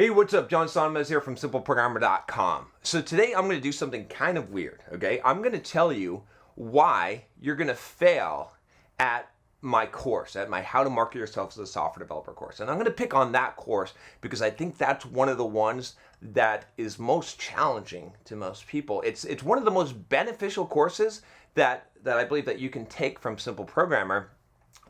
Hey, what's up? John Sonmez here from simpleprogrammer.com. So today I'm going to do something kind of weird, okay? I'm going to tell you why you're going to fail at my course, at my How to Market Yourself as a Software Developer course. And I'm going to pick on that course because I think that's one of the ones that is most challenging to most people. It's one of the most beneficial courses that I believe that you can take from Simple Programmer,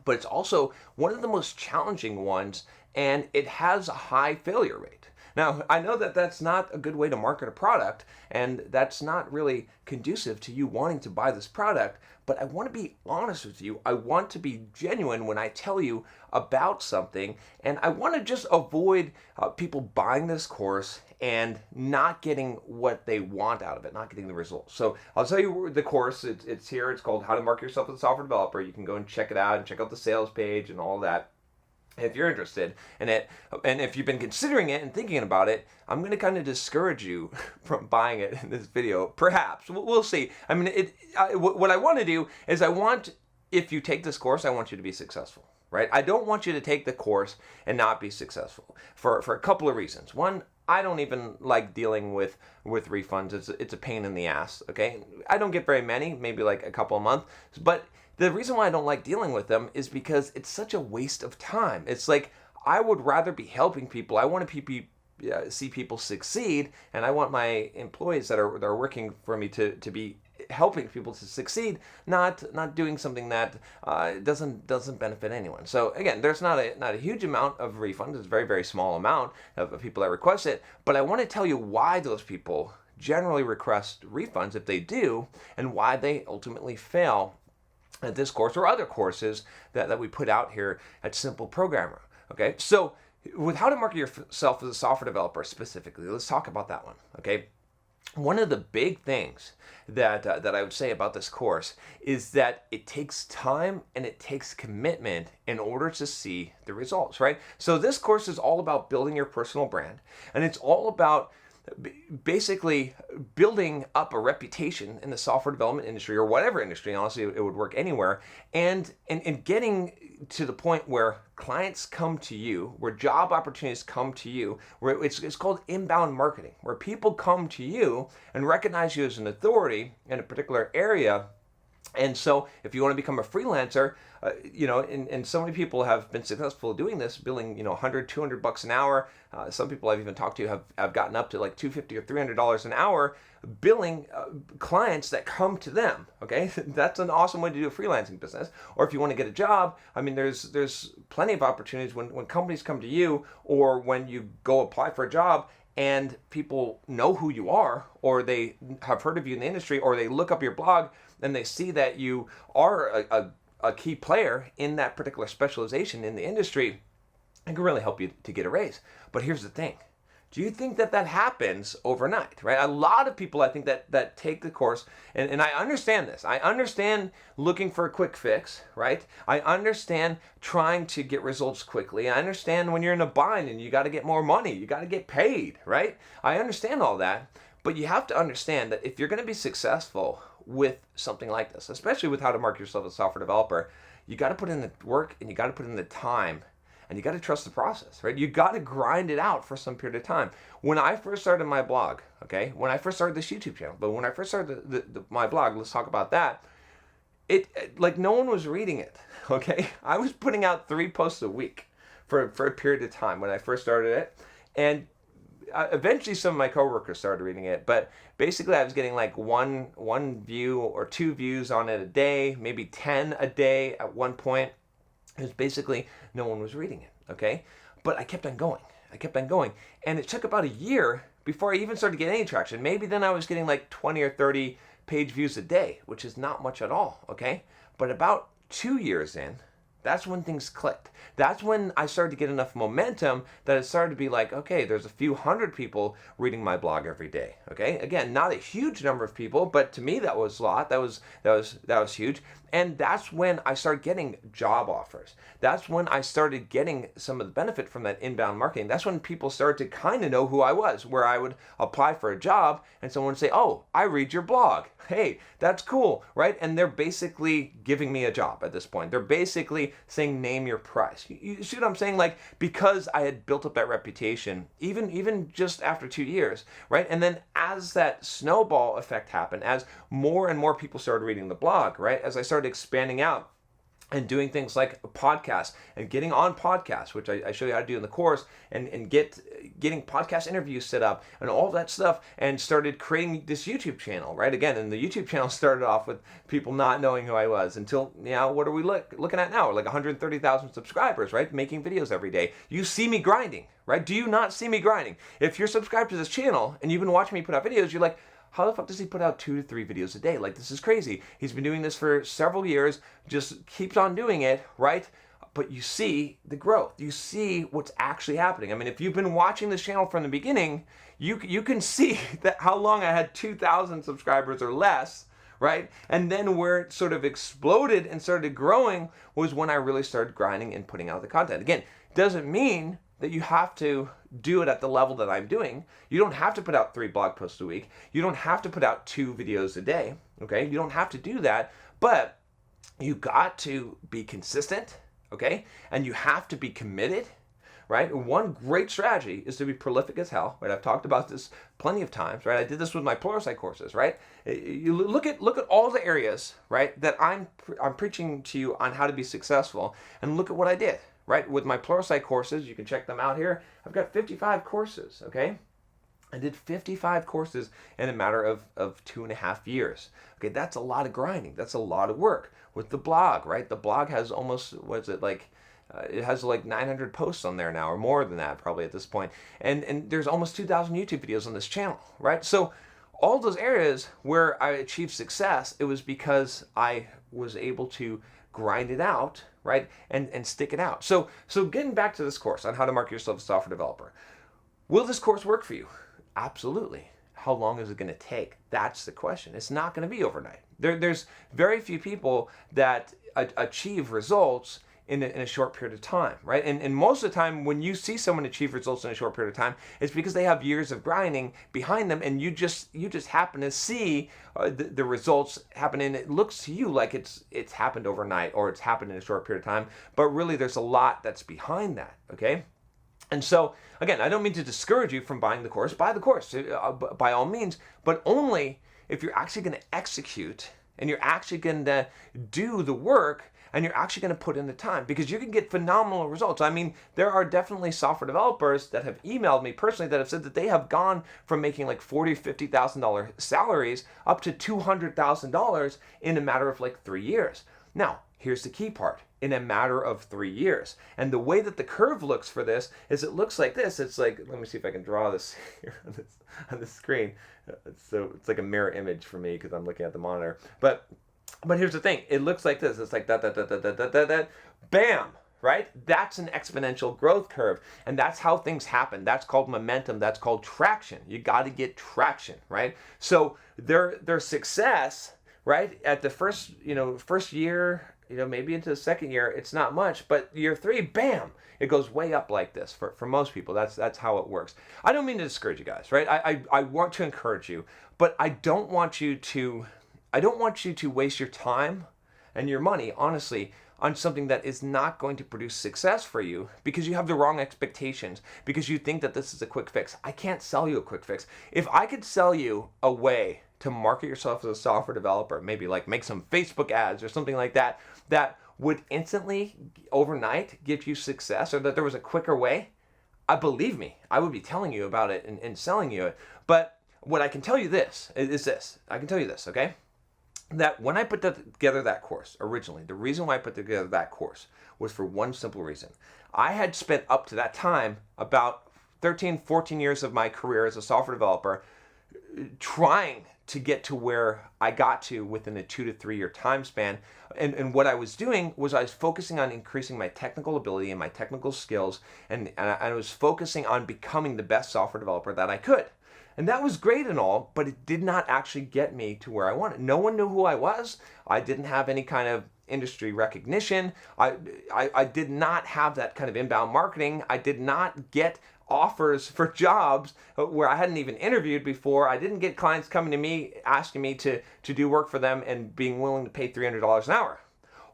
but it's also one of the most challenging ones, and it has a high failure rate. Now, I know that that's not a good way to market a product, and that's not really conducive to you wanting to buy this product, but I want to be honest with you. I want to be genuine when I tell you about something, and I want to just avoid people buying this course and not getting what they want out of it, not getting the results. So I'll tell you the course. It's here. It's called How to Market Yourself as a Software Developer. You can go and check it out and check out the sales page and all that, if you're interested in it. And if you've been considering it and thinking about it, I'm going to kind of discourage you from buying it in this video. Perhaps. We'll see. I mean, what I want to do is if you take this course, I want you to be successful, right? I don't want you to take the course and not be successful for a couple of reasons. One, I don't even like dealing with refunds. It's a pain in the ass, okay? I don't get very many, maybe like a couple a month, but the reason why I don't like dealing with them is because it's such a waste of time. It's like I would rather be helping people. I want to see people succeed, and I want my employees that are working for me to be helping people to succeed, not doing something that doesn't benefit anyone. So again, there's not a huge amount of refunds. It's a very, very small amount of people that request it, but I want to tell you why those people generally request refunds if they do, and why they ultimately fail at this course or other courses that we put out here at Simple Programmer. Okay, so with How to Market Yourself as a Software Developer specifically, let's talk about that one. Okay, one of the big things that I would say about this course is that it takes time and it takes commitment in order to see the results, right? So this course is all about building your personal brand, and it's all about basically building up a reputation in the software development industry or whatever industry. Honestly, it would work anywhere, and getting to the point where clients come to you, where job opportunities come to you, where it's called inbound marketing, where people come to you and recognize you as an authority in a particular area. And so if you want to become a freelancer, and so many people have been successful doing this, billing, $100, $200 an hour. Some people I've even talked to have gotten up to like $250 or $300 an hour billing clients that come to them. Okay, that's an awesome way to do a freelancing business. Or if you want to get a job, I mean, there's plenty of opportunities when companies come to you, or when you go apply for a job and people know who you are, or they have heard of you in the industry, or they look up your blog and they see that you are a key player in that particular specialization in the industry. It can really help you to get a raise. But here's the thing. Do you think that happens overnight, right? A lot of people, I think, that take the course, and I understand this. I understand looking for a quick fix, right? I understand trying to get results quickly. I understand when you're in a bind and you got to get more money, you got to get paid, right? I understand all that, but you have to understand that if you're going to be successful with something like this, especially with How to Market Yourself as a Software Developer, you got to put in the work and you got to put in the time. And you got to trust the process, right? You got to grind it out for some period of time. When I first started my blog, okay, when I first started this YouTube channel, but when I first started my blog, let's talk about that. It like no one was reading it, okay? I was putting out 3 posts a week for a period of time when I first started it, and eventually some of my coworkers started reading it. But basically, I was getting like one view or 2 views on it a day, maybe 10 a day at one point. It was basically no one was reading it, okay? But I kept on going. And it took about a year before I even started getting any traction. Maybe then I was getting like 20 or 30 page views a day, which is not much at all, okay? But about 2 years in, that's when things clicked. That's when I started to get enough momentum that it started to be like, okay, there's a few hundred people reading my blog every day. Okay, again, not a huge number of people, but to me that was a lot. That was huge. And that's when I started getting job offers. That's when I started getting some of the benefit from that inbound marketing. That's when people started to kind of know who I was, where I would apply for a job and someone would say, oh, I read your blog. Hey, that's cool, right? And they're basically giving me a job at this point. They're basically saying, name your price. You see what I'm saying? Like, because I had built up that reputation, even just after 2 years, right? And then as that snowball effect happened, as more and more people started reading the blog, right? As I started expanding out and doing things like podcasts and getting on podcasts, which I show you how to do in the course, and getting podcast interviews set up and all that stuff, and started creating this YouTube channel, right? Again, and the YouTube channel started off with people not knowing who I was until now. What are we looking at now? Like 130,000 subscribers, right? Making videos every day. You see me grinding, right? Do you not see me grinding? If you're subscribed to this channel and you've been watching me put out videos, you're like, how the fuck does he put out 2 to 3 videos a day? Like, this is crazy. He's been doing this for several years, just keeps on doing it, right? But you see the growth. You see what's actually happening. I mean, if you've been watching this channel from the beginning, you can see that how long I had 2,000 subscribers or less, right? And then where it sort of exploded and started growing was when I really started grinding and putting out the content. Again, doesn't mean that you have to do it at the level that I'm doing. You don't have to put out 3 blog posts a week. You don't have to put out 2 videos a day, okay? You don't have to do that, but you got to be consistent, okay? And you have to be committed, right? One great strategy is to be prolific as hell, right? I've talked about this plenty of times, right? I did this with my Pluralsight courses, right? You look at all the areas, right, that I'm preaching to you on how to be successful, and look at what I did. Right, with my Pluralsight courses, you can check them out here. I've got 55 courses, okay? I did 55 courses in a matter of 2.5 years. Okay, that's a lot of grinding. That's a lot of work. With the blog, right? The blog has almost, it has like 900 posts on there now, or more than that probably at this point. And there's almost 2,000 YouTube videos on this channel, right? So all those areas where I achieved success, it was because I was able to grind it out, right, and stick it out. So getting back to this course on how to market yourself as a software developer, will this course work for you? Absolutely. How long is it going to take? That's the question. It's not going to be overnight. There's very few people that achieve results in a short period of time, right? And most of the time, when you see someone achieve results in a short period of time, it's because they have years of grinding behind them, and you just happen to see the results happen, and it looks to you like it's happened overnight or it's happened in a short period of time, but really there's a lot that's behind that, okay? And so, again, I don't mean to discourage you from buying the course. Buy the course, by all means, but only if you're actually going to execute and you're actually going to do the work and you're actually going to put in the time, because you can get phenomenal results. I mean, there are definitely software developers that have emailed me personally that have said that they have gone from making like $40,000, $50,000 salaries up to $200,000 in a matter of like 3 years. Now, here's the key part. In a matter of 3 years. And the way that the curve looks for this is it looks like this. It's like, let me see if I can draw this here on this screen. So it's like a mirror image for me because I'm looking at the monitor. But here's the thing. It looks like this. It's like that. Bam! Right? That's an exponential growth curve. And that's how things happen. That's called momentum. That's called traction. You got to get traction, right? So their success, right, at the first year, maybe into the second year, it's not much, but year 3, bam, it goes way up like this for most people. That's how it works. I don't mean to discourage you guys, right? I want to encourage you, but I don't want you to waste your time and your money, honestly, on something that is not going to produce success for you because you have the wrong expectations, because you think that this is a quick fix. I can't sell you a quick fix. If I could sell you a way to market yourself as a software developer, maybe like make some Facebook ads or something like that, that would instantly, overnight, give you success, or that there was a quicker way, believe me, I would be telling you about it and selling you it. But what I can tell you this is this. I can tell you this, okay? That when I put together that course originally, the reason why I put together that course was for one simple reason. I had spent up to that time about 13, 14 years of my career as a software developer trying to get to where I got to within a 2 to 3 year time span. And what I was doing was I was focusing on increasing my technical ability and my technical skills, and I was focusing on becoming the best software developer that I could. And that was great and all, but it did not actually get me to where I wanted. No one knew who I was. I didn't have any kind of industry recognition. I did not have that kind of inbound marketing. I did not get offers for jobs where I hadn't even interviewed before. I didn't get clients coming to me asking me to do work for them and being willing to pay $300 an hour.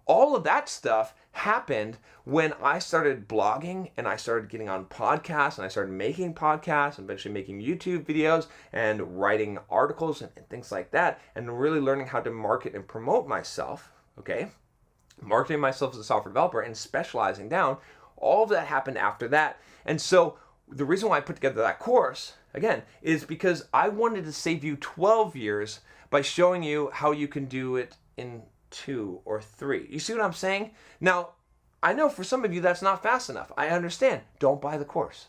All of that stuff happened when I started blogging and I started getting on podcasts and I started making podcasts and eventually making YouTube videos and writing articles and things like that, and really learning how to market and promote myself, okay? Marketing myself as a software developer and specializing down. All of that happened after that. And so the reason why I put together that course, again, is because I wanted to save you 12 years by showing you how you can do it in 2 or 3. You see what I'm saying? Now, I know for some of you that's not fast enough. I understand. Don't buy the course.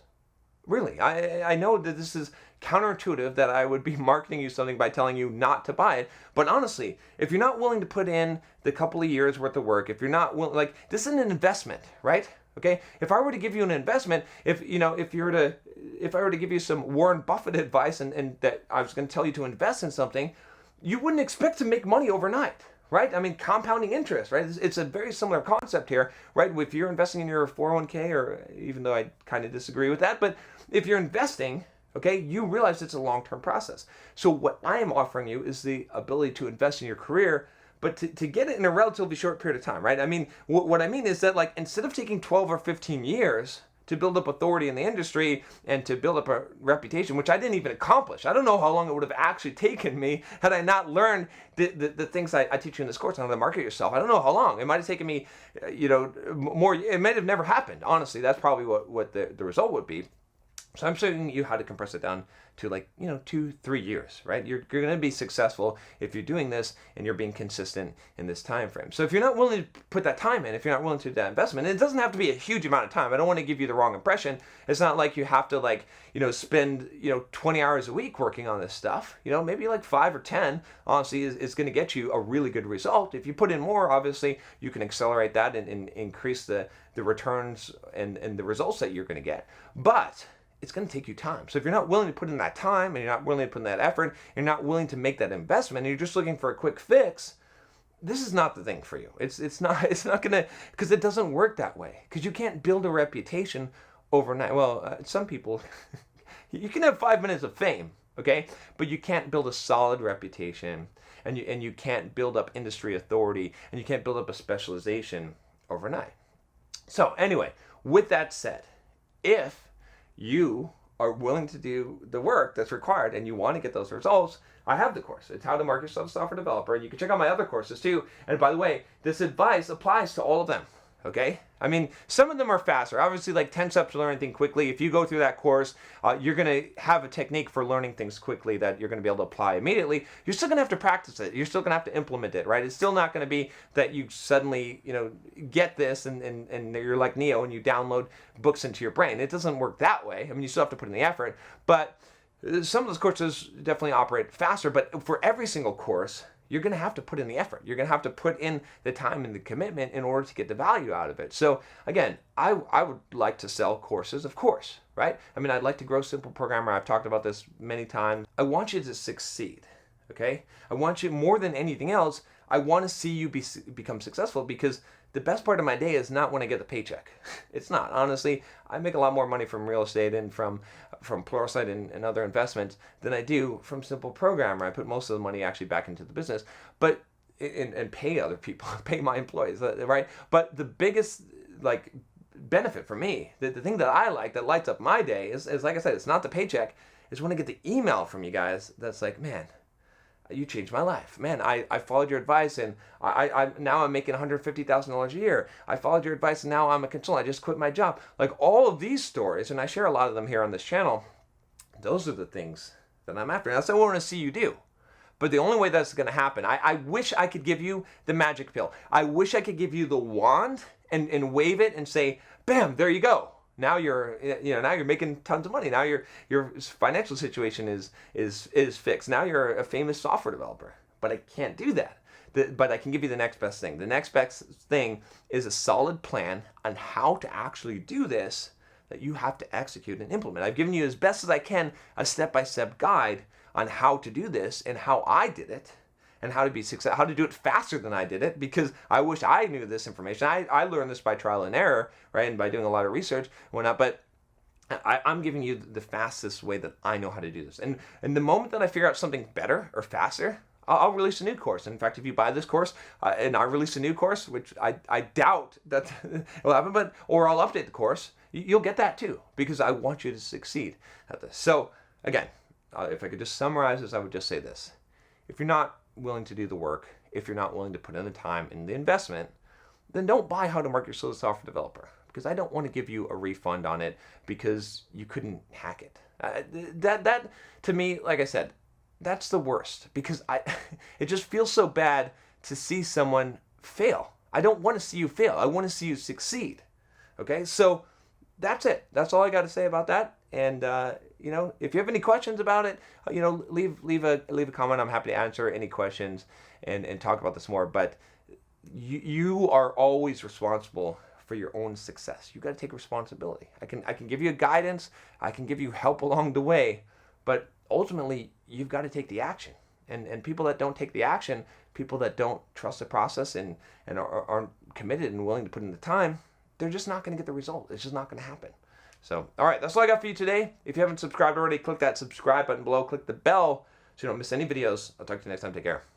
Really, I know that this is counterintuitive that I would be marketing you something by telling you not to buy it. But honestly, if you're not willing to put in the couple of years worth of work, if you're not willing, like, this is an investment, right? Okay. If I were to give you an investment, if I were to give you some Warren Buffett advice and that I was going to tell you to invest in something, you wouldn't expect to make money overnight. Right? I mean, compounding interest, right? It's a very similar concept here, right? If you're investing in your 401k, or even though I kind of disagree with that, but if you're investing, okay, you realize it's a long-term process. So what I am offering you is the ability to invest in your career, but to get it in a relatively short period of time, right? I mean, what I mean is that, like, instead of taking 12 or 15 years to build up authority in the industry and to build up a reputation, which I didn't even accomplish. I don't know how long it would have actually taken me had I not learned the things I teach you in this course on how to market yourself. I don't know how long. It might have taken me, more. It might have never happened. Honestly, that's probably what the result would be. So I'm showing you how to compress it down to, 2-3 years, right? You're going to be successful if you're doing this and you're being consistent in this time frame. So if you're not willing to put that time in, if you're not willing to do that investment, and it doesn't have to be a huge amount of time. I don't want to give you the wrong impression. It's not like you have to spend 20 hours a week working on this stuff. Maybe 5 or 10, honestly, is going to get you a really good result. If you put in more, obviously, you can accelerate that and increase the returns and the results that you're going to get. But it's going to take you time. So if you're not willing to put in that time and you're not willing to put in that effort, you're not willing to make that investment, and you're just looking for a quick fix, this is not the thing for you. It's not going to, because it doesn't work that way. Because you can't build a reputation overnight. Well, some people, you can have 5 minutes of fame, okay? But you can't build a solid reputation, and you can't build up industry authority, and you can't build up a specialization overnight. So anyway, with that said, if you are willing to do the work that's required and you want to get those results, I have the course. It's How to Market Yourself as a Software Developer. And you can check out my other courses too. And by the way, this advice applies to all of them. Okay? I mean, some of them are faster. Obviously, 10 steps to learn anything quickly. If you go through that course, you're going to have a technique for learning things quickly that you're going to be able to apply immediately. You're still going to have to practice it. You're still going to have to implement it, right? It's still not going to be that you suddenly, get this and you're like Neo and you download books into your brain. It doesn't work that way. I mean, you still have to put in the effort. But some of those courses definitely operate faster. But for every single course, you're going to have to put in the effort. You're going to have to put in the time and the commitment in order to get the value out of it. So again, I would like to sell courses, of course, right? I mean, I'd like to grow Simple Programmer. I've talked about this many times. I want you to succeed, okay? I want you, more than anything else, I want to see you become successful, because the best part of my day is not when I get the paycheck. It's not. Honestly, I make a lot more money from real estate and from Pluralsight and other investments than I do from Simple Programmer. I put most of the money actually back into the business, but and pay other people, pay my employees, right? But the biggest benefit for me, the thing that I like that lights up my day is like I said, it's not the paycheck. It's when I get the email from you guys that's like, man, you changed my life. Man, I followed your advice, and I now I'm making $150,000 a year. I followed your advice, and now I'm a consultant. I just quit my job. All of these stories, and I share a lot of them here on this channel, those are the things that I'm after. And that's what I want to see you do. But the only way that's going to happen, I wish I could give you the magic pill. I wish I could give you the wand and wave it and say, bam, there you go. Now you're making tons of money. Now your financial situation is fixed. Now you're a famous software developer. But I can't do that. But I can give you the next best thing. The next best thing is a solid plan on how to actually do this that you have to execute and implement. I've given you as best as I can a step-by-step guide on how to do this and how I did it and how to be successful, how to do it faster than I did it, because I wish I knew this information. I learned this by trial and error, right, and by doing a lot of research and whatnot, but I'm giving you the fastest way that I know how to do this. And the moment that I figure out something better or faster, I'll release a new course. In fact, if you buy this course and I release a new course, which I doubt that will happen, or I'll update the course, you'll get that too, because I want you to succeed at this. So again, if I could just summarize this, I would just say this. If you're not willing to do the work, if you're not willing to put in the time and the investment, then don't buy How to Market Yourself as a Software Developer, because I don't want to give you a refund on it because you couldn't hack it. That to me, like I said, that's the worst, because it just feels so bad to see someone fail. I don't want to see you fail. I want to see you succeed. Okay, so that's it. That's all I got to say about that. And if you have any questions about it, leave a comment. I'm happy to answer any questions and talk about this more. But you are always responsible for your own success. You got to take responsibility. I can give you guidance. I can give you help along the way, but ultimately you've got to take the action. And people that don't take the action, people that don't trust the process and aren't committed and willing to put in the time, they're just not going to get the result. It's just not going to happen. So, all right, that's all I got for you today. If you haven't subscribed already, click that subscribe button below. Click the bell so you don't miss any videos. I'll talk to you next time. Take care.